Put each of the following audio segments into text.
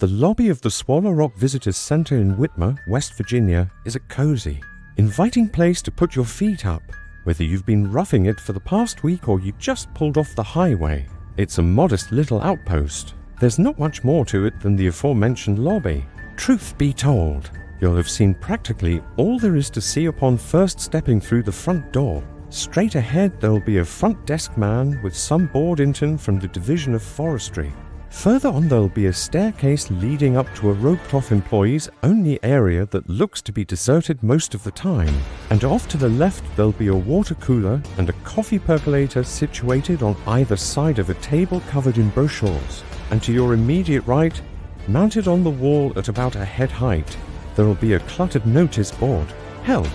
The lobby of the Swallow Rock Visitors Center in Whitmer, West Virginia, is a cozy, inviting place to put your feet up, whether you've been roughing it for the past week or you just pulled off the highway. It's a modest little outpost. There's not much more to it than the aforementioned lobby. Truth be told, you'll have seen practically all there is to see upon first stepping through the front door. Straight ahead there'll be a front desk man with some board intern from the Division of Forestry. Further on there'll be a staircase leading up to a roped-off employees-only area that looks to be deserted most of the time. And off to the left there'll be a water cooler and a coffee percolator situated on either side of a table covered in brochures. And to your immediate right, mounted on the wall at about a head height, there'll be a cluttered notice board. Hell,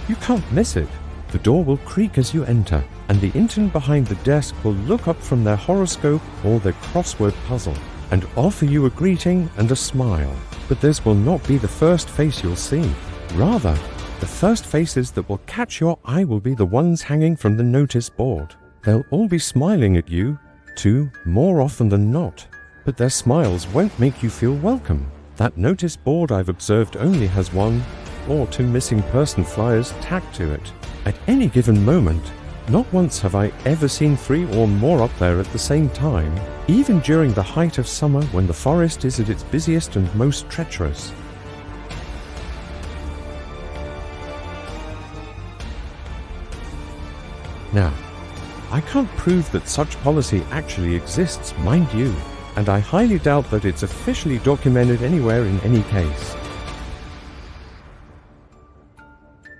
you can't miss it. The door will creak as you enter, and the intern behind the desk will look up from their horoscope or their crossword puzzle and offer you a greeting and a smile. But this will not be the first face you'll see. Rather, the first faces that will catch your eye will be the ones hanging from the notice board. They'll all be smiling at you, too, more often than not. But their smiles won't make you feel welcome. That notice board I've observed only has 1 or 2 missing person flyers tacked to it. At any given moment, not once have I ever seen 3 or more up there at the same time, even during the height of summer when the forest is at its busiest and most treacherous. Now, I can't prove that such policy actually exists, mind you, and I highly doubt that it's officially documented anywhere in any case.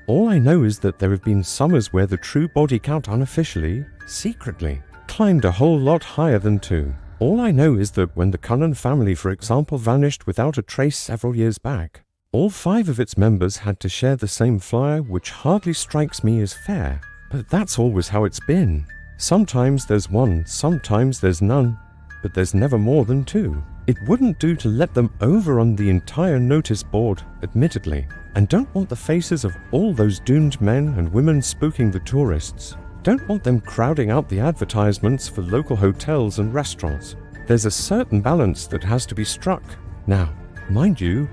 All I know is that there have been summers where the true body count unofficially, secretly, climbed a whole lot higher than 2. All I know is that when the Cunnan family, for example, vanished without a trace several years back, all 5 of its members had to share the same flyer, which hardly strikes me as fair. But that's always how it's been. Sometimes there's 1, sometimes there's none, but there's never more than 2. It wouldn't do to let them overrun the entire notice board, admittedly, and don't want the faces of all those doomed men and women spooking the tourists. Don't want them crowding out the advertisements for local hotels and restaurants. There's a certain balance that has to be struck. Now, mind you,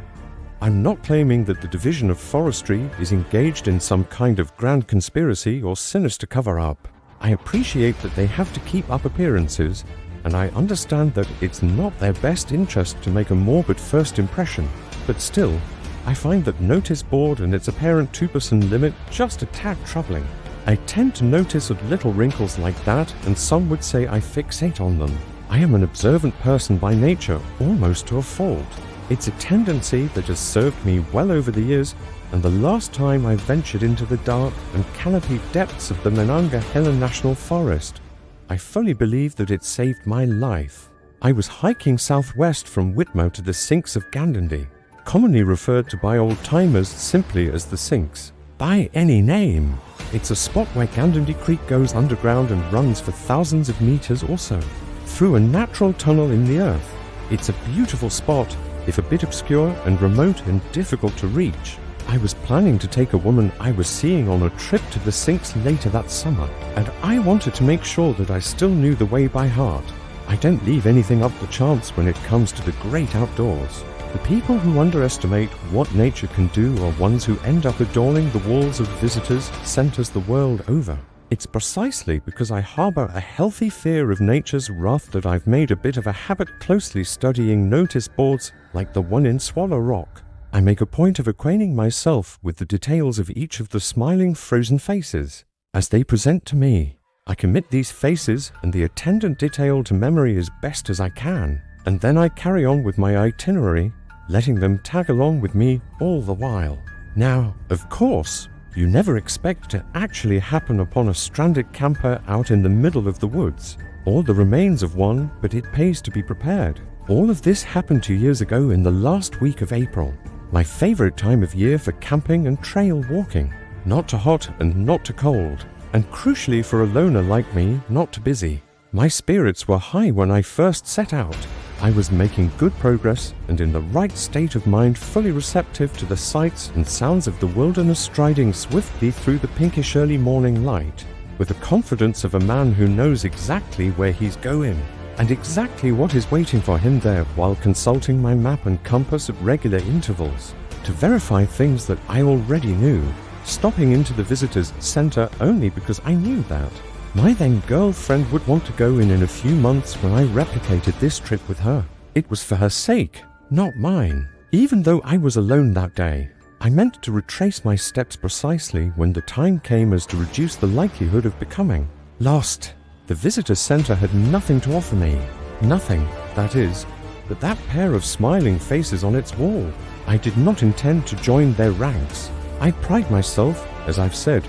I'm not claiming that the Division of Forestry is engaged in some kind of grand conspiracy or sinister cover-up. I appreciate that they have to keep up appearances, and I understand that it's not their best interest to make a morbid first impression, but still, I find that notice board and its apparent 2% limit just a tad troubling. I tend to notice little wrinkles like that, and some would say I fixate on them. I am an observant person by nature, almost to a fault. It's a tendency that has served me well over the years, and the last time I ventured into the dark and canopied depths of the Monongahela National Forest, I fully believe that it saved my life. I was hiking southwest from Whitmer to the Sinks of Gandandy, commonly referred to by old-timers simply as the Sinks. By any name. It's a spot where Gandandy Creek goes underground and runs for thousands of meters or so, through a natural tunnel in the earth. It's a beautiful spot, if a bit obscure and remote and difficult to reach. I was planning to take a woman I was seeing on a trip to the Sinks later that summer, and I wanted to make sure that I still knew the way by heart. I don't leave anything up to chance when it comes to the great outdoors. The people who underestimate what nature can do are ones who end up adorning the walls of visitors' centers the world over. It's precisely because I harbor a healthy fear of nature's wrath that I've made a bit of a habit closely studying notice boards like the one in Swallow Rock. I make a point of acquainting myself with the details of each of the smiling frozen faces as they present to me. I commit these faces and the attendant detail to memory as best as I can, and then I carry on with my itinerary, letting them tag along with me all the while. Now, of course, you never expect to actually happen upon a stranded camper out in the middle of the woods, or the remains of one, but it pays to be prepared. All of this happened 2 years ago in the last week of April, my favorite time of year for camping and trail walking. Not too hot and not too cold, and crucially for a loner like me, not too busy. My spirits were high when I first set out. I was making good progress and in the right state of mind, fully receptive to the sights and sounds of the wilderness, striding swiftly through the pinkish early morning light, with the confidence of a man who knows exactly where he's going. and exactly what is waiting for him there while consulting my map and compass at regular intervals to verify things that I already knew, stopping into the visitors' center only because I knew that my then girlfriend would want to go in a few months when I replicated this trip with her. It was for her sake, not mine. Even though I was alone that day, I meant to retrace my steps precisely when the time came as to reduce the likelihood of becoming lost. The visitor center had nothing to offer me. Nothing, that is, but that pair of smiling faces on its wall. I did not intend to join their ranks. I pride myself, as I've said,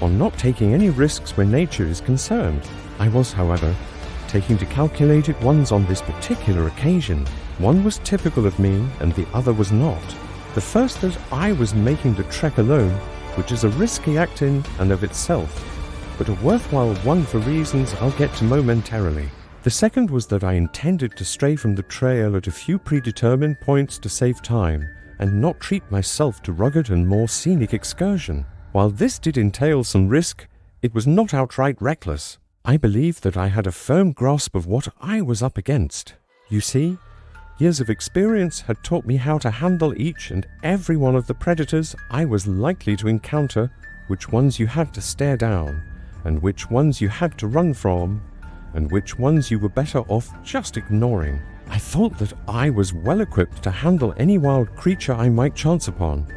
on not taking any risks where nature is concerned. I was, however, taking the calculated ones on this particular occasion. One was typical of me, and the other was not. The first that I was making the trek alone, which is a risky act in and of itself, but a worthwhile one for reasons I'll get to momentarily. The second was that I intended to stray from the trail at a few predetermined points to save time, and not treat myself to rugged and more scenic excursion. While this did entail some risk, it was not outright reckless. I believed that I had a firm grasp of what I was up against. You see, years of experience had taught me how to handle each and every one of the predators I was likely to encounter, which ones you had to stare down, and which ones you had to run from, and which ones you were better off just ignoring. I thought that I was well equipped to handle any wild creature I might chance upon,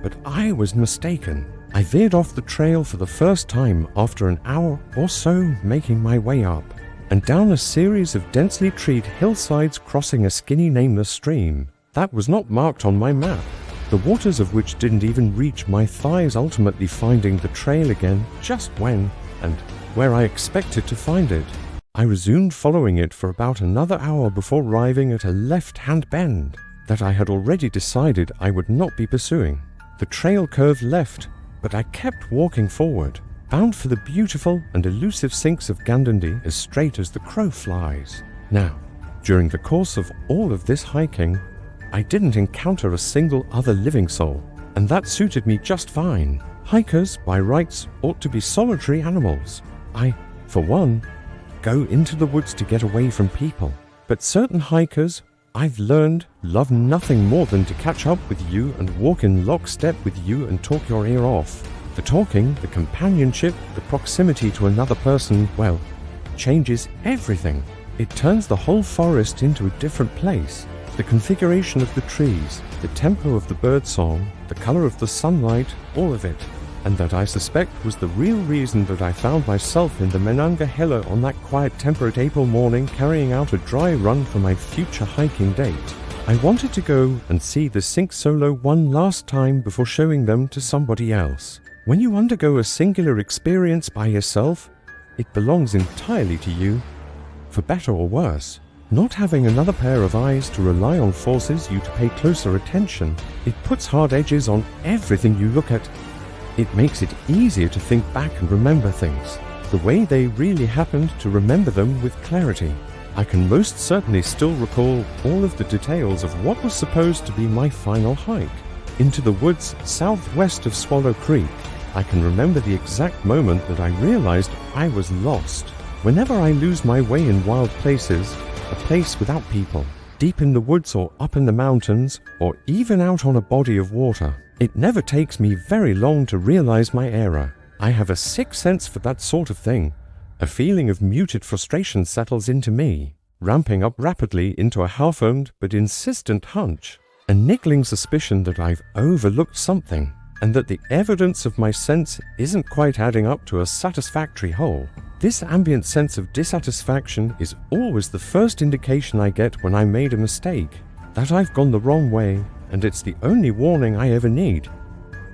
but I was mistaken. I veered off the trail for the first time after an hour or so making my way up, and down a series of densely treed hillsides crossing a skinny nameless stream that was not marked on my map, the waters of which didn't even reach my thighs, ultimately finding the trail again just when and where I expected to find it. I resumed following it for about another hour before arriving at a left-hand bend that I had already decided I would not be pursuing. The trail curved left, but I kept walking forward, bound for the beautiful and elusive sinks of Gandandy as straight as the crow flies. Now, during the course of all of this hiking, I didn't encounter a single other living soul, and that suited me just fine. Hikers, by rights, ought to be solitary animals. I, for one, go into the woods to get away from people. But certain hikers, I've learned, love nothing more than to catch up with you and walk in lockstep with you and talk your ear off. The talking, the companionship, the proximity to another person, well, changes everything. It turns the whole forest into a different place. The configuration of the trees, the tempo of the birdsong, the color of the sunlight, all of it. And that I suspect was the real reason that I found myself in the Monongahela on that quiet temperate April morning carrying out a dry run for my future hiking date. I wanted to go and see the sink solo one last time before showing them to somebody else. When you undergo a singular experience by yourself, it belongs entirely to you, for better or worse. Not having another pair of eyes to rely on forces you to pay closer attention. It puts hard edges on everything you look at. It makes it easier to think back and remember things, the way they really happened, to remember them with clarity. I can most certainly still recall all of the details of what was supposed to be my final hike into the woods southwest of Swallow Creek. I can remember the exact moment that I realized I was lost. Whenever I lose my way in wild places, a place without people, deep in the woods or up in the mountains, or even out on a body of water, it never takes me very long to realize my error. I have a sixth sense for that sort of thing. A feeling of muted frustration settles into me, ramping up rapidly into a half-owned but insistent hunch, a niggling suspicion that I've overlooked something, and that the evidence of my sense isn't quite adding up to a satisfactory whole. This ambient sense of dissatisfaction is always the first indication I get when I made a mistake, that I've gone the wrong way, and it's the only warning I ever need.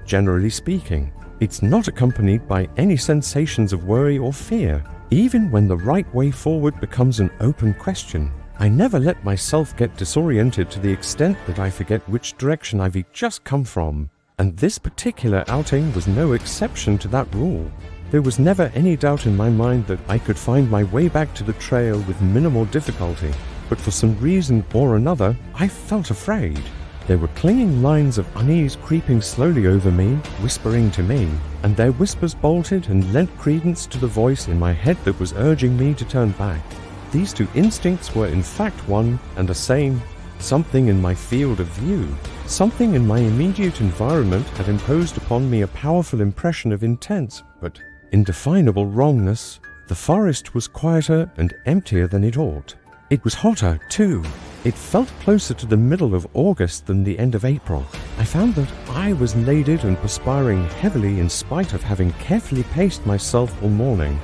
Generally speaking, it's not accompanied by any sensations of worry or fear. Even when the right way forward becomes an open question, I never let myself get disoriented to the extent that I forget which direction I've just come from, and this particular outing was no exception to that rule. There was never any doubt in my mind that I could find my way back to the trail with minimal difficulty, but for some reason or another, I felt afraid. There were clinging lines of unease creeping slowly over me, whispering to me, and their whispers bolted and lent credence to the voice in my head that was urging me to turn back. These two instincts were in fact one and the same. Something in my field of view, something in my immediate environment had imposed upon me a powerful impression of intense but indefinable wrongness. The forest was quieter and emptier than it ought. It was hotter, too. It felt closer to the middle of August than the end of April. I found that I was naded and perspiring heavily in spite of having carefully paced myself all morning,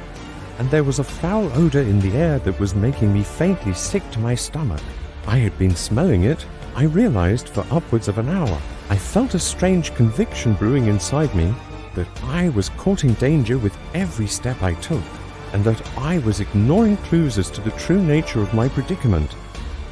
and there was a foul odor in the air that was making me faintly sick to my stomach. I had been smelling it, I realized, for upwards of an hour. I felt a strange conviction brewing inside me that I was courting danger with every step I took, and that I was ignoring clues as to the true nature of my predicament.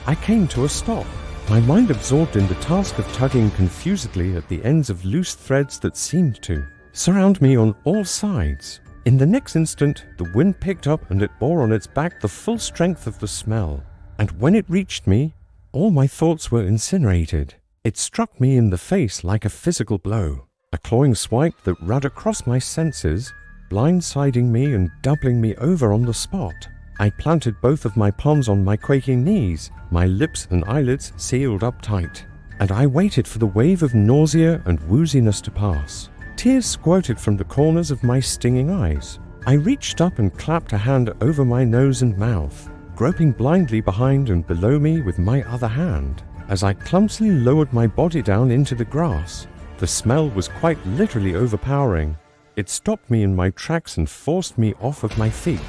I came to a stop, my mind absorbed in the task of tugging confusedly at the ends of loose threads that seemed to surround me on all sides. In the next instant, the wind picked up and it bore on its back the full strength of the smell, and when it reached me, all my thoughts were incinerated. It struck me in the face like a physical blow, a clawing swipe that ran across my senses, blindsiding me and doubling me over on the spot. I planted both of my palms on my quaking knees, my lips and eyelids sealed up tight, and I waited for the wave of nausea and wooziness to pass. Tears squirted from the corners of my stinging eyes. I reached up and clapped a hand over my nose and mouth, groping blindly behind and below me with my other hand. As I clumsily lowered my body down into the grass, the smell was quite literally overpowering. It stopped me in my tracks and forced me off of my feet.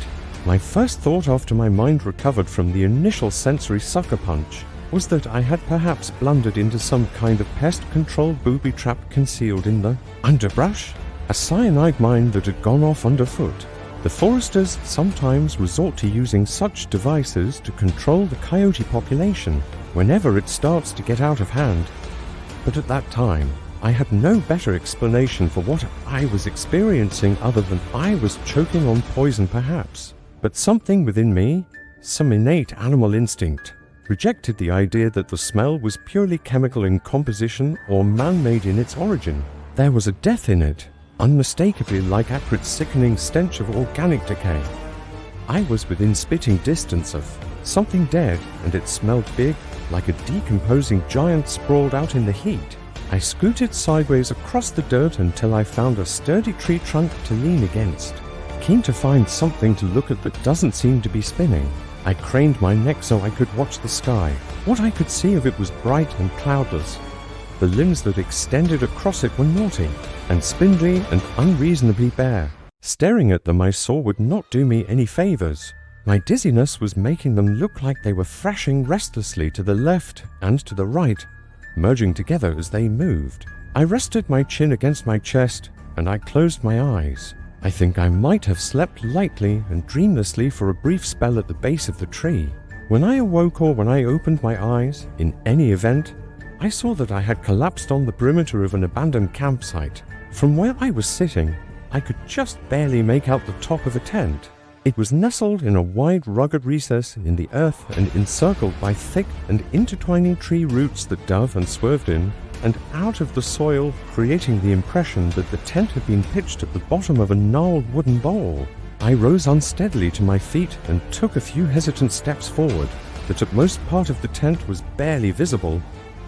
My first thought after my mind recovered from the initial sensory sucker punch was that I had perhaps blundered into some kind of pest-control booby trap concealed in the underbrush, a cyanide mine that had gone off underfoot. The foresters sometimes resort to using such devices to control the coyote population whenever it starts to get out of hand. But at that time, I had no better explanation for what I was experiencing other than I was choking on poison perhaps. But something within me, some innate animal instinct, rejected the idea that the smell was purely chemical in composition or man-made in its origin. There was a death in it, unmistakably like acrid sickening stench of organic decay. I was within spitting distance of something dead, and it smelled big, like a decomposing giant sprawled out in the heat. I scooted sideways across the dirt until I found a sturdy tree trunk to lean against, keen to find something to look at that doesn't seem to be spinning. I craned my neck so I could watch the sky. What I could see of it was bright and cloudless. The limbs that extended across it were naughty, and spindly and unreasonably bare. Staring at them I saw would not do me any favors. My dizziness was making them look like they were thrashing restlessly to the left and to the right, merging together as they moved. I rested my chin against my chest, and I closed my eyes. I think I might have slept lightly and dreamlessly for a brief spell at the base of the tree. When I awoke or when I opened my eyes, in any event, I saw that I had collapsed on the perimeter of an abandoned campsite. From where I was sitting, I could just barely make out the top of a tent. It was nestled in a wide, rugged recess in the earth and encircled by thick and intertwining tree roots that dove and swerved in and out of the soil, creating the impression that the tent had been pitched at the bottom of a gnarled wooden bowl. I rose unsteadily to my feet and took a few hesitant steps forward. The topmost part of the tent was barely visible,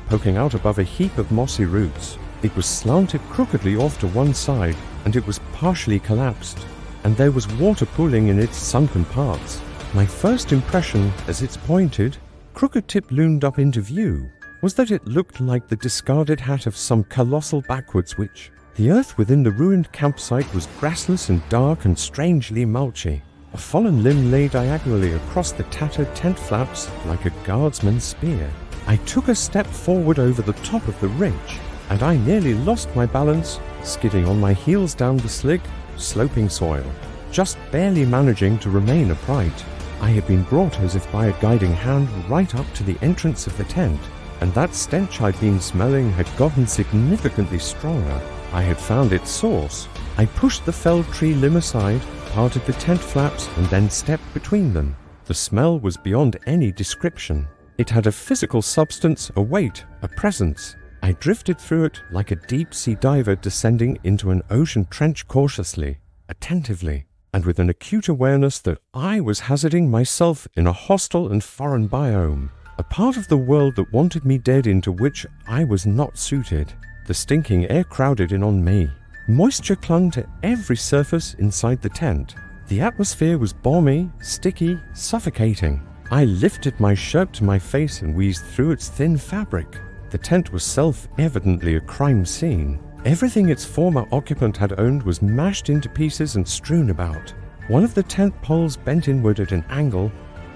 poking out above a heap of mossy roots. It was slanted crookedly off to one side, and it was partially collapsed, and there was water pooling in its sunken parts. My first impression, as its pointed, crooked tip loomed up into view, was that it looked like the discarded hat of some colossal backwoods witch. The earth within the ruined campsite was grassless and dark and strangely mulchy. A fallen limb lay diagonally across the tattered tent flaps like a guardsman's spear. I took a step forward over the top of the ridge, and I nearly lost my balance, skidding on my heels down the slick, sloping soil, just barely managing to remain upright. I had been brought as if by a guiding hand right up to the entrance of the tent, and that stench I'd been smelling had gotten significantly stronger. I had found its source. I pushed the felled tree limb aside, parted the tent flaps, and then stepped between them. The smell was beyond any description. It had a physical substance, a weight, a presence. I drifted through it like a deep-sea diver descending into an ocean trench cautiously, attentively. and with an acute awareness that I was hazarding myself in a hostile and foreign biome, a part of the world that wanted me dead, into which I was not suited. The stinking air crowded in on me. Moisture clung to every surface inside the tent. The atmosphere was balmy, sticky, suffocating. I lifted my shirt to my face and wheezed through its thin fabric. The tent was self-evidently a crime scene. Everything its former occupant had owned was mashed into pieces and strewn about. One of the tent poles bent inward at an angle,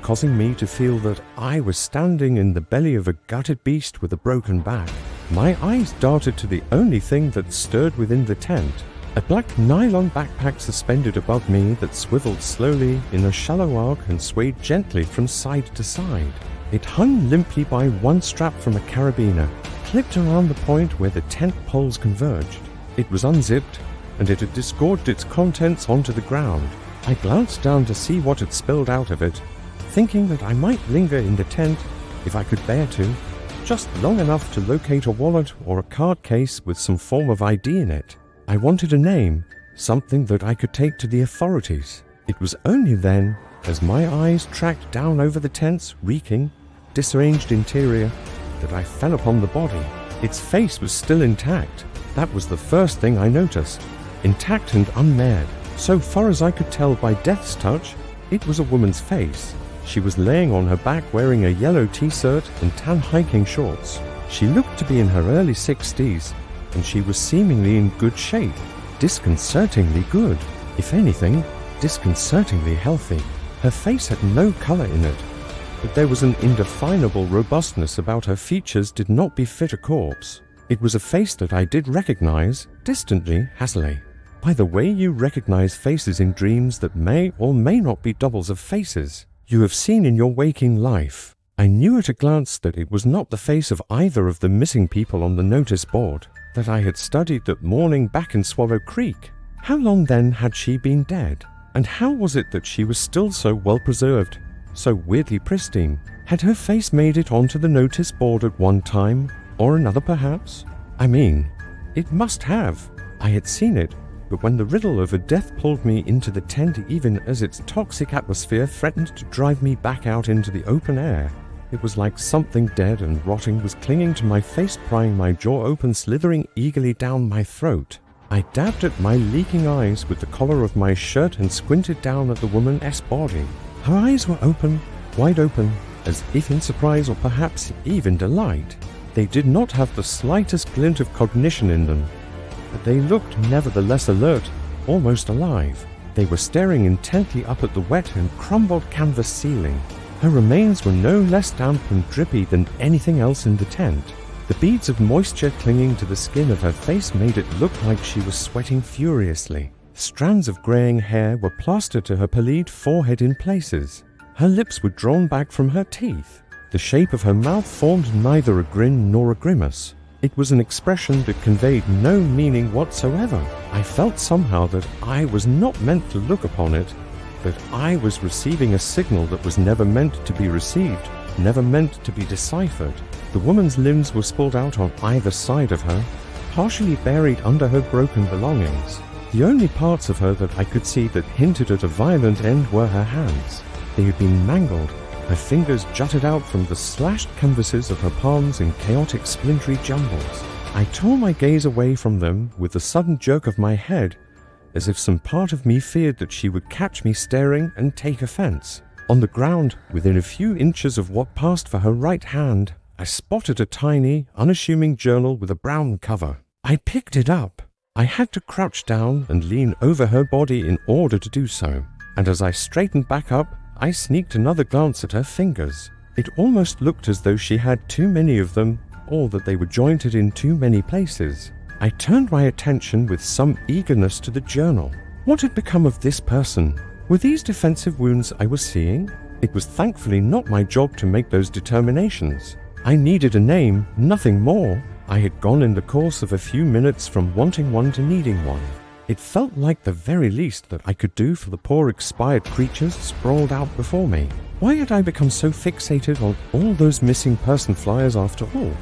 causing me to feel that I was standing in the belly of a gutted beast with a broken back. My eyes darted to the only thing that stirred within the tent, a black nylon backpack suspended above me that swiveled slowly in a shallow arc and swayed gently from side to side. It hung limply by one strap from a carabiner, clipped around the point where the tent poles converged. It was unzipped, and it had disgorged its contents onto the ground. I glanced down to see what had spilled out of it, thinking that I might linger in the tent, if I could bear to, just long enough to locate a wallet or a card case with some form of ID in it. I wanted a name, something that I could take to the authorities. It was only then, as my eyes tracked down over the tent's reeking, disarranged interior, that I fell upon the body. Its face was still intact. That was the first thing I noticed. Intact and unmarred. So far as I could tell by death's touch, it was a woman's face. She was laying on her back wearing a yellow t-shirt and tan hiking shorts. She looked to be in her early 60s, and she was seemingly in good shape. Disconcertingly good. If anything, disconcertingly healthy. Her face had no color in it, but there was an indefinable robustness about her features did not befit a corpse. It was a face that I did recognize, distantly, hazily. By the way you recognize faces in dreams that may or may not be doubles of faces you have seen in your waking life. I knew at a glance that it was not the face of either of the missing people on the notice board that I had studied that morning back in Swallow Creek. How long then had she been dead? And how was it that she was still so well preserved, so weirdly pristine? Had her face made it onto the notice board at one time, or another perhaps? I mean, it must have. I had seen it, but when the riddle of a death pulled me into the tent, even as its toxic atmosphere threatened to drive me back out into the open air, it was like something dead and rotting was clinging to my face, prying my jaw open, slithering eagerly down my throat. I dabbed at my leaking eyes with the collar of my shirt and squinted down at the woman's body. Her eyes were open, wide open, as if in surprise or perhaps even delight. They did not have the slightest glint of cognition in them, but they looked nevertheless alert, almost alive. They were staring intently up at the wet and crumbled canvas ceiling. Her remains were no less damp and drippy than anything else in the tent. The beads of moisture clinging to the skin of her face made it look like she was sweating furiously. Strands of graying hair were plastered to her pallid forehead in places. Her lips were drawn back from her teeth. The shape of her mouth formed neither a grin nor a grimace. It was an expression that conveyed no meaning whatsoever. I felt somehow that I was not meant to look upon it, that I was receiving a signal that was never meant to be received, never meant to be deciphered. The woman's limbs were sprawled out on either side of her, partially buried under her broken belongings. The only parts of her that I could see that hinted at a violent end were her hands. They had been mangled. Her fingers jutted out from the slashed canvases of her palms in chaotic splintery jumbles. I tore my gaze away from them with a sudden jerk of my head, as if some part of me feared that she would catch me staring and take offense. On the ground, within a few inches of what passed for her right hand, I spotted a tiny, unassuming journal with a brown cover. I picked it up. I had to crouch down and lean over her body in order to do so, and as I straightened back up, I sneaked another glance at her fingers. It almost looked as though she had too many of them, or that they were jointed in too many places. I turned my attention with some eagerness to the journal. What had become of this person? Were these defensive wounds I was seeing? It was thankfully not my job to make those determinations. I needed a name, nothing more. I had gone in the course of a few minutes from wanting one to needing one. It felt like the very least that I could do for the poor expired creatures sprawled out before me. Why had I become so fixated on all those missing person flyers after all?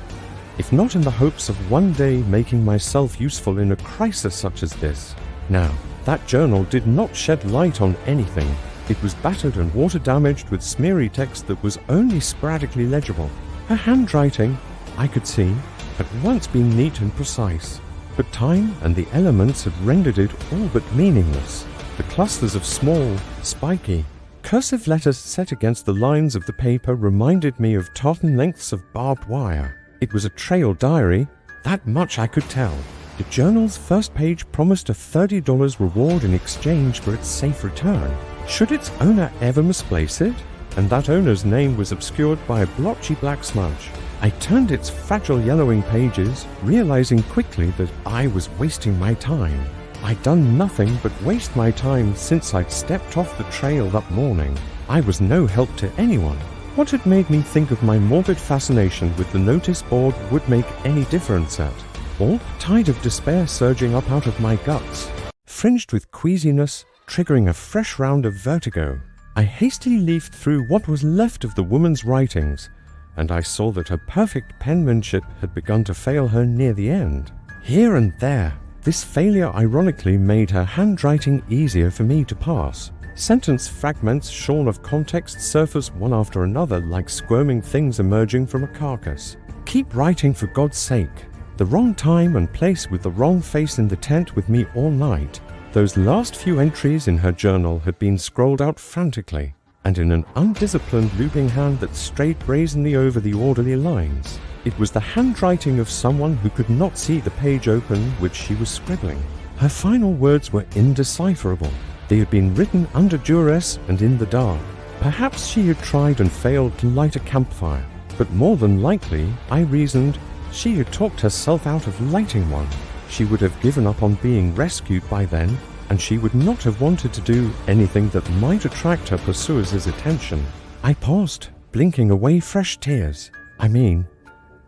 If not in the hopes of one day making myself useful in a crisis such as this, Now, that journal did not shed light on anything. It was battered and water-damaged with smeary text that was only sporadically legible. Her handwriting, I could see, had once been neat and precise, but time and the elements had rendered it all but meaningless. The clusters of small, spiky, cursive letters set against the lines of the paper reminded me of tartan lengths of barbed wire. It was a trail diary, that much I could tell. The journal's first page promised a $30 reward in exchange for its safe return, should its owner ever misplace it, and that owner's name was obscured by a blotchy black smudge. I turned its fragile yellowing pages, realizing quickly that I was wasting my time. I'd done nothing but waste my time since I'd stepped off the trail that morning. I was no help to anyone. What had made me think of my morbid fascination with the notice board would make any difference at all? Tide of despair surging up out of my guts, fringed with queasiness, triggering a fresh round of vertigo. I hastily leafed through what was left of the woman's writings, and I saw that her perfect penmanship had begun to fail her near the end. Here and there, this failure ironically made her handwriting easier for me to pass. Sentence fragments shorn of context surface one after another like squirming things emerging from a carcass. Keep writing for God's sake. The wrong time and place with the wrong face in the tent with me all night. Those last few entries in her journal had been scrolled out frantically, and in an undisciplined looping hand that strayed brazenly over the orderly lines. It was the handwriting of someone who could not see the page open which she was scribbling. Her final words were indecipherable. They had been written under duress and in the dark. Perhaps she had tried and failed to light a campfire, but more than likely, I reasoned, she had talked herself out of lighting one. She would have given up on being rescued by then, and she would not have wanted to do anything that might attract her pursuers' attention. I paused, blinking away fresh tears.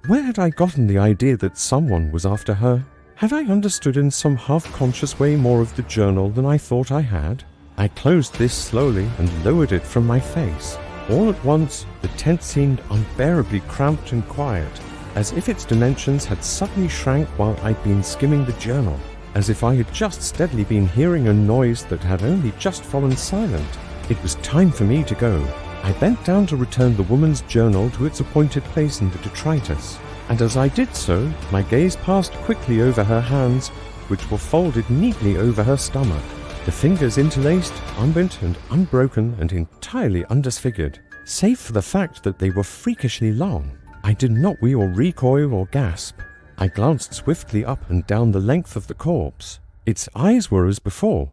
Where had I gotten the idea that someone was after her? Had I understood in some half-conscious way more of the journal than I thought I had? I closed this slowly and lowered it from my face. All at once, the tent seemed unbearably cramped and quiet, as if its dimensions had suddenly shrank while I'd been skimming the journal, as if I had just steadily been hearing a noise that had only just fallen silent. It was time for me to go. I bent down to return the woman's journal to its appointed place in the detritus, and as I did so, my gaze passed quickly over her hands, which were folded neatly over her stomach, the fingers interlaced, unbent and unbroken and entirely undisfigured, save for the fact that they were freakishly long. I did not wheel or recoil or gasp. I glanced swiftly up and down the length of the corpse. Its eyes were as before,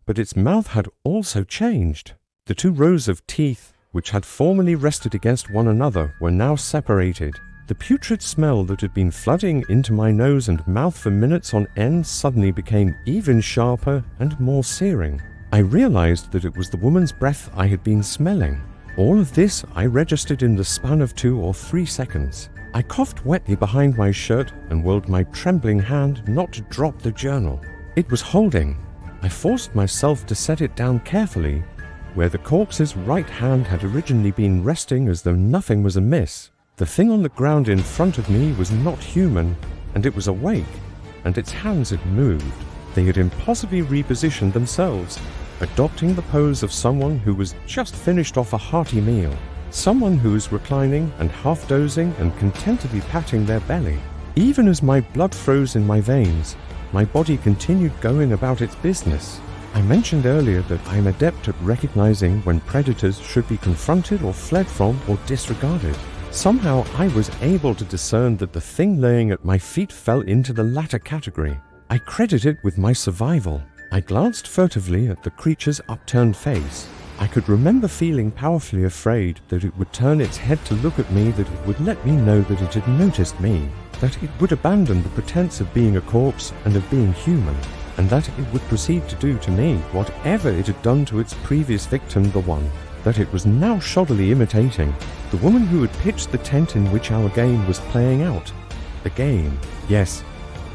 but its mouth had also changed. The two rows of teeth, which had formerly rested against one another, were now separated. The putrid smell that had been flooding into my nose and mouth for minutes on end suddenly became even sharper and more searing. I realized that it was the woman's breath I had been smelling. All of this I registered in the span of 2 or 3 seconds. I coughed wetly behind my shirt and willed my trembling hand not to drop the journal. It was holding. I forced myself to set it down carefully, where the corpse's right hand had originally been resting as though nothing was amiss. The thing on the ground in front of me was not human, and it was awake, and its hands had moved. They had impossibly repositioned themselves, adopting the pose of someone who was just finished off a hearty meal, someone who was reclining and half dozing and contentedly patting their belly. Even as my blood froze in my veins, my body continued going about its business. I mentioned earlier that I am adept at recognizing when predators should be confronted or fled from or disregarded. Somehow I was able to discern that the thing laying at my feet fell into the latter category. I credit it with my survival. I glanced furtively at the creature's upturned face. I could remember feeling powerfully afraid that it would turn its head to look at me, that it would let me know that it had noticed me, that it would abandon the pretense of being a corpse and of being human, and that it would proceed to do to me whatever it had done to its previous victim, the one that it was now shoddily imitating, the woman who had pitched the tent in which our game was playing out. The game. Yes,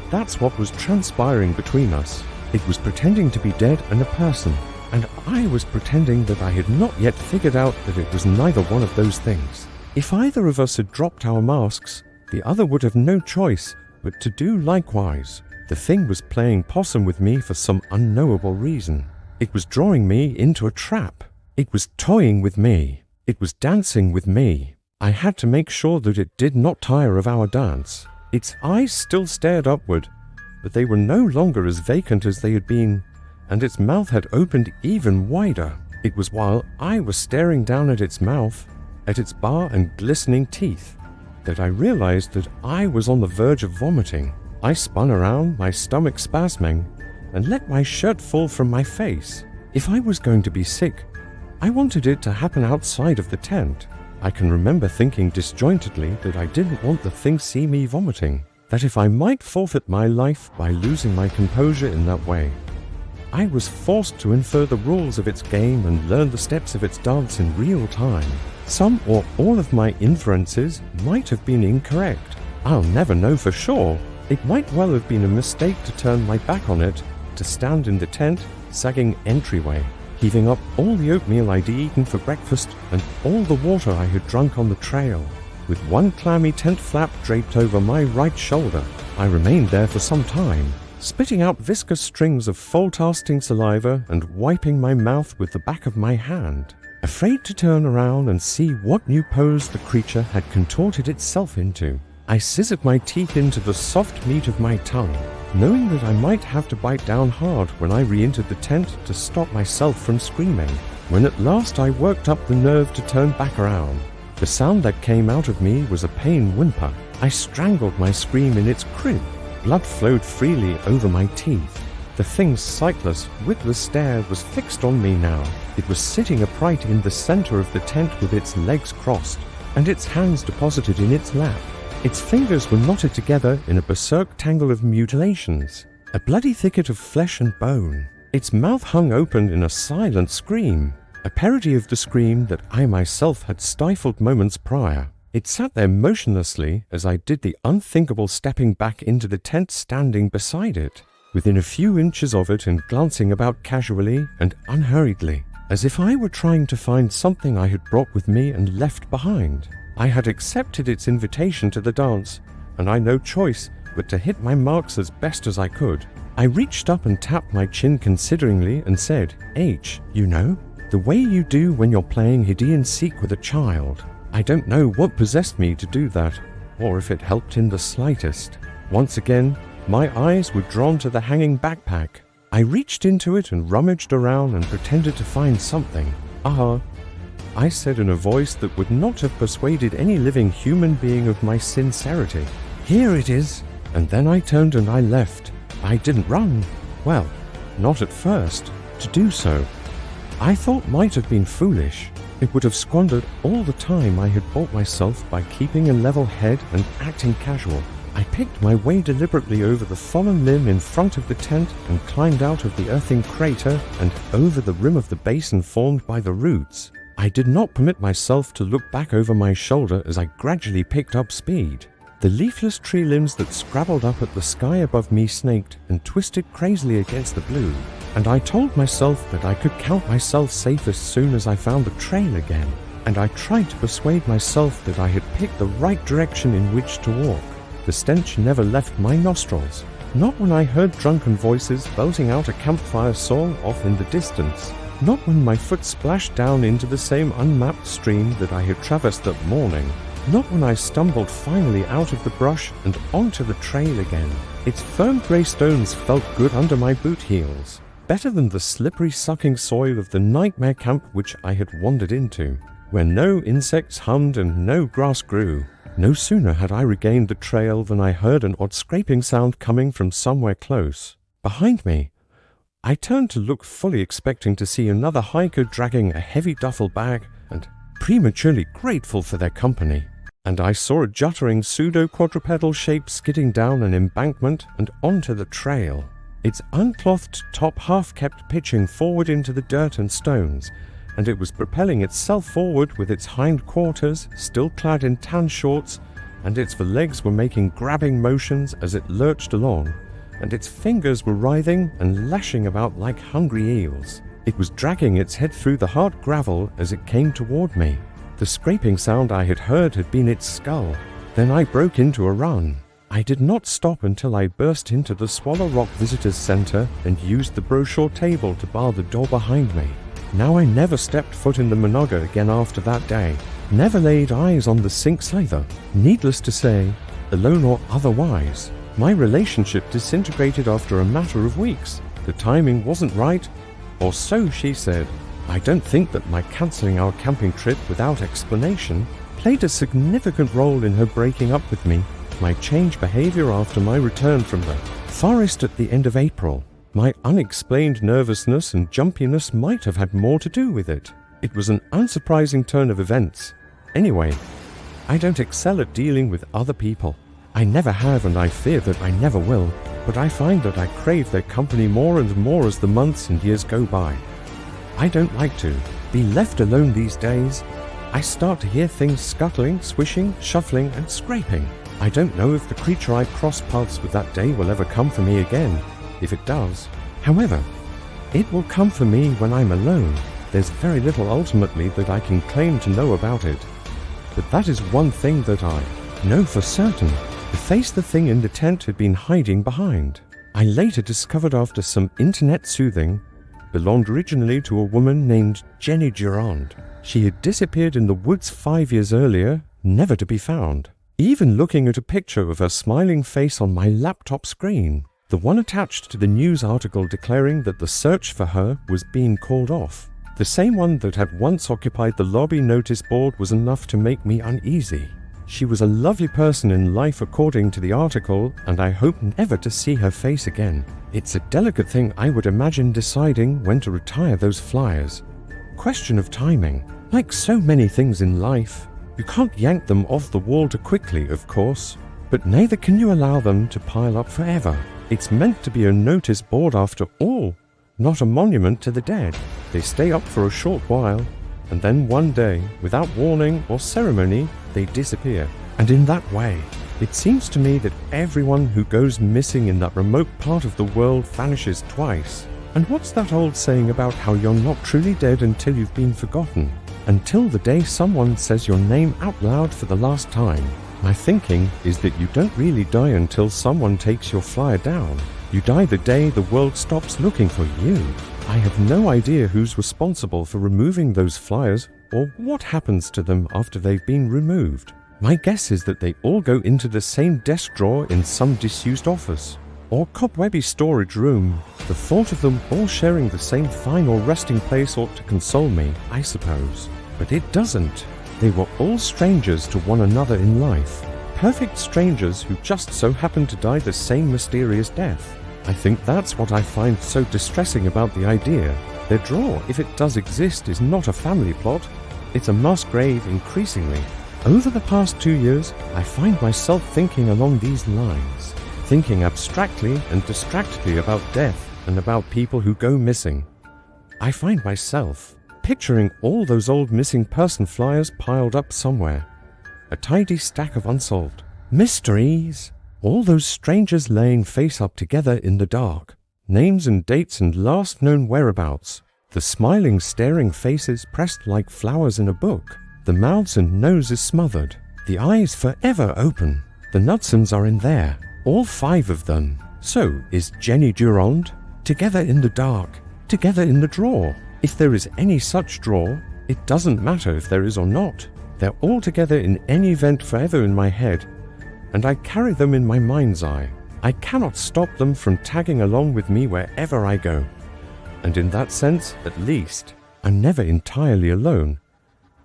that's what was transpiring between us. It was pretending to be dead and a person, and I was pretending that I had not yet figured out that it was neither one of those things. If either of us had dropped our masks, the other would have no choice but to do likewise. The thing was playing possum with me for some unknowable reason. It was drawing me into a trap. It was toying with me. It was dancing with me. I had to make sure that it did not tire of our dance. Its eyes still stared upward, but they were no longer as vacant as they had been, and its mouth had opened even wider. It was while I was staring down at its mouth, at its bar and glistening teeth, that I realized that I was on the verge of vomiting. I spun around, my stomach spasming, and let my shirt fall from my face. If I was going to be sick, I wanted it to happen outside of the tent. I can remember thinking disjointedly that I didn't want the thing to see me vomiting, that if I might forfeit my life by losing my composure in that way, I was forced to infer the rules of its game and learn the steps of its dance in real time. Some or all of my inferences might have been incorrect. I'll never know for sure. It might well have been a mistake to turn my back on it, to stand in the tent, sagging entryway, heaving up all the oatmeal I'd eaten for breakfast and all the water I had drunk on the trail. With one clammy tent flap draped over my right shoulder, I remained there for some time, spitting out viscous strings of foul-tasting saliva and wiping my mouth with the back of my hand, afraid to turn around and see what new pose the creature had contorted itself into. I scissored my teeth into the soft meat of my tongue, knowing that I might have to bite down hard when I re-entered the tent to stop myself from screaming. When at last I worked up the nerve to turn back around, the sound that came out of me was a pain whimper. I strangled my scream in its crib. Blood flowed freely over my teeth. The thing's sightless, witless stare was fixed on me now. It was sitting upright in the center of the tent with its legs crossed, and its hands deposited in its lap. Its fingers were knotted together in a berserk tangle of mutilations, a bloody thicket of flesh and bone. Its mouth hung open in a silent scream, a parody of the scream that I myself had stifled moments prior. It sat there motionlessly as I did the unthinkable, stepping back into the tent, standing beside it, within a few inches of it and glancing about casually and unhurriedly, as if I were trying to find something I had brought with me and left behind. I had accepted its invitation to the dance, and I had no choice but to hit my marks as best as I could. I reached up and tapped my chin consideringly and said, "H, you know, the way you do when you're playing hide and seek with a child." I don't know what possessed me to do that, or if it helped in the slightest. Once again, my eyes were drawn to the hanging backpack. I reached into it and rummaged around and pretended to find something. "Ah," I said in a voice that would not have persuaded any living human being of my sincerity. "Here it is." And then I turned and I left. I didn't run. Well, not at first. To do so, I thought might have been foolish. It would have squandered all the time I had bought myself by keeping a level head and acting casual. I picked my way deliberately over the fallen limb in front of the tent and climbed out of the earthen crater and over the rim of the basin formed by the roots. I did not permit myself to look back over my shoulder as I gradually picked up speed. The leafless tree limbs that scrabbled up at the sky above me snaked and twisted crazily against the blue, and I told myself that I could count myself safe as soon as I found the trail again, and I tried to persuade myself that I had picked the right direction in which to walk. The stench never left my nostrils, not when I heard drunken voices belting out a campfire song off in the distance, not when my foot splashed down into the same unmapped stream that I had traversed that morning, not when I stumbled finally out of the brush and onto the trail again. Its firm grey stones felt good under my boot heels, better than the slippery sucking soil of the nightmare camp which I had wandered into, where no insects hummed and no grass grew. No sooner had I regained the trail than I heard an odd scraping sound coming from somewhere close behind me. I turned to look, fully expecting to see another hiker dragging a heavy duffel bag and prematurely grateful for their company. And I saw a juttering pseudo-quadrupedal shape skidding down an embankment and onto the trail. Its unclothed top half kept pitching forward into the dirt and stones, and it was propelling itself forward with its hind quarters still clad in tan shorts, and its legs were making grabbing motions as it lurched along, and its fingers were writhing and lashing about like hungry eels. It was dragging its head through the hard gravel as it came toward me. The scraping sound I had heard had been its skull. Then I broke into a run. I did not stop until I burst into the Swallow Rock Visitors Center and used the brochure table to bar the door behind me. Now I never stepped foot in the Monongahela again after that day. Never laid eyes on the sinks either. Needless to say, alone or otherwise, my relationship disintegrated after a matter of weeks. The timing wasn't right, or so she said. I don't think that my cancelling our camping trip without explanation played a significant role in her breaking up with me. My changed behavior after my return from the forest at the end of April, my unexplained nervousness and jumpiness might have had more to do with it. It was an unsurprising turn of events. Anyway, I don't excel at dealing with other people. I never have, and I fear that I never will, but I find that I crave their company more and more as the months and years go by. I don't like to be left alone these days. I start to hear things scuttling, swishing, shuffling, and scraping. I don't know if the creature I crossed paths with that day will ever come for me again. If it does, however, it will come for me when I'm alone. There's very little ultimately that I can claim to know about it. But that is one thing that I know for certain. The face the thing in the tent had been hiding behind, I later discovered after some internet soothing, belonged originally to a woman named Jenny Durand. She had disappeared in the woods 5 years earlier, never to be found. Even looking at a picture of her smiling face on my laptop screen, the one attached to the news article declaring that the search for her was being called off, the same one that had once occupied the lobby notice board, was enough to make me uneasy. She was a lovely person in life according to the article, and I hope never to see her face again. It's a delicate thing, I would imagine, deciding when to retire those flyers. Question of timing. Like so many things in life, you can't yank them off the wall too quickly, of course, but neither can you allow them to pile up forever. It's meant to be a notice board after all, not a monument to the dead. They stay up for a short while, and then one day, without warning or ceremony, they disappear. And in that way, it seems to me that everyone who goes missing in that remote part of the world vanishes twice. And what's that old saying about how you're not truly dead until you've been forgotten? Until the day someone says your name out loud for the last time. My thinking is that you don't really die until someone takes your flyer down. You die the day the world stops looking for you. I have no idea who's responsible for removing those flyers or what happens to them after they've been removed. My guess is that they all go into the same desk drawer in some disused office or cobwebby storage room. The thought of them all sharing the same final resting place ought to console me, I suppose. But it doesn't. They were all strangers to one another in life. Perfect strangers who just so happened to die the same mysterious death. I think that's what I find so distressing about the idea. Their drawer, if it does exist, is not a family plot. It's a mass grave increasingly. Over the past 2 years, I find myself thinking along these lines. Thinking abstractly and distractedly about death and about people who go missing. I find myself picturing all those old missing person flyers piled up somewhere. A tidy stack of unsolved mysteries. All those strangers laying face up together in the dark. Names and dates and last known whereabouts. The smiling, staring faces pressed like flowers in a book. The mouths and noses smothered. The eyes forever open. The Knudsons are in there. All 5 of them. So is Jenny Durand. Together in the dark. Together in the drawer. If there is any such drawer, it doesn't matter if there is or not. They're all together in any event forever in my head, and I carry them in my mind's eye. I cannot stop them from tagging along with me wherever I go. And in that sense, at least, I'm never entirely alone.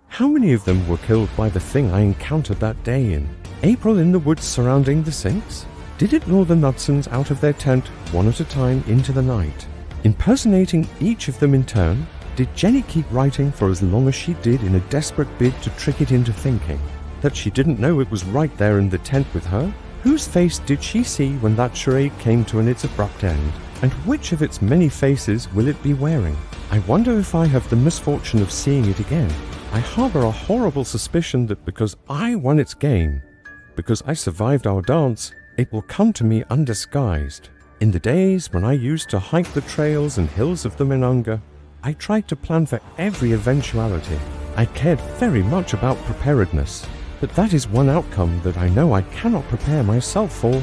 How many of them were killed by the thing I encountered that day in April in the woods surrounding the sinks? Did it lure the Knudsons out of their tent one at a time into the night? Impersonating each of them in turn, did Jenny keep writing for as long as she did in a desperate bid to trick it into thinking that she didn't know it was right there in the tent with her? Whose face did she see when that charade came to its abrupt end? And which of its many faces will it be wearing? I wonder if I have the misfortune of seeing it again. I harbor a horrible suspicion that because I won its game, because I survived our dance, it will come to me undisguised. In the days when I used to hike the trails and hills of the Monongahela, I tried to plan for every eventuality. I cared very much about preparedness. But that is one outcome that I know I cannot prepare myself for.